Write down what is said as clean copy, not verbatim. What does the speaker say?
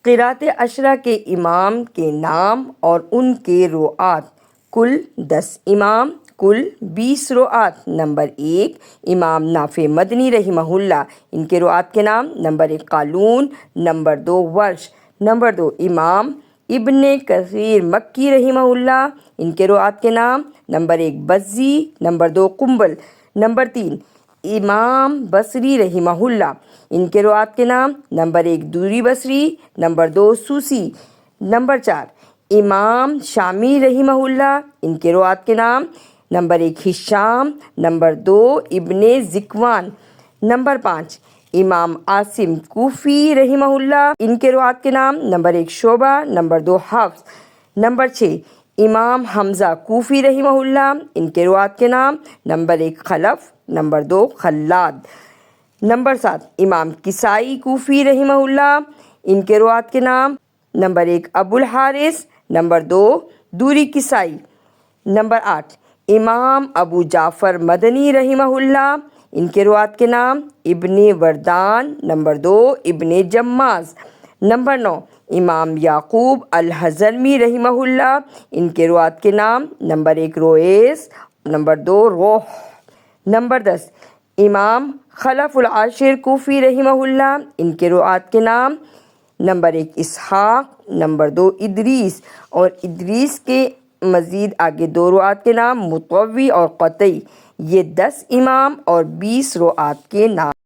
قرأت عشرہ کے امام کے نام اور ان کے رواة: کل 10 امام، کل 20 رواة۔ نمبر 1 امام نافع مدنی رحمہ اللہ، ان کے رواة کے نام: نمبر 1 قالون، نمبر 2 ورش، نمبر 2 امام ابن کثیر مکی رحمہ اللہ، ان کے رواة کے نام: نمبر 1 بزی، نمبر 2 قنبل، نمبر 3 امام بصری رحمہ اللہ، ان کے رواة کے نام: نمبر 1 دوری بصری، نمبر 2 سوسی، نمبر 4 امام شامی رحمہ اللہ، ان کے رواة کے نام: نمبر 1 ہشام، نمبر 2 ابن ذکوان، نمبر 5 امام عاصم کوفی رحمہ اللہ، ان کے رواة کے نام: نمبر 1 شعبہ، نمبر 2 حفص، نمبر 6 امام حمزہ کوفی رحمہ اللہ، ان کے رواة کے نام: نمبر 1 خلف، نمبر 2 خلاد، نمبر 7 امام کسائی کوفی رحمہ اللہ، ان کے رواة کے نام: نمبر 1 ابو الحارث، نمبر 2 دوری کسائی، نمبر 8 امام ابو جعفر مدنی رحمہ اللہ، ان کے رواة کے نام: ابن وردان، نمبر 2 ابن جماز، نمبر 9 امام یعقوب الحضرمی رحمہ اللہ، ان کے رواة کے نام: نمبر 1 رویس، نمبر 2 روح، نمبر 10 امام خلف العاشر کوفی رحمہ اللہ، ان کے رواة کے نام: نمبر 1 اسحاق، نمبر 2 ادریس، اور ادریس کے مزید آگے 2 رواة کے نام مطوی اور قطعی۔ یہ 10 امام اور 20 رواة کے نام۔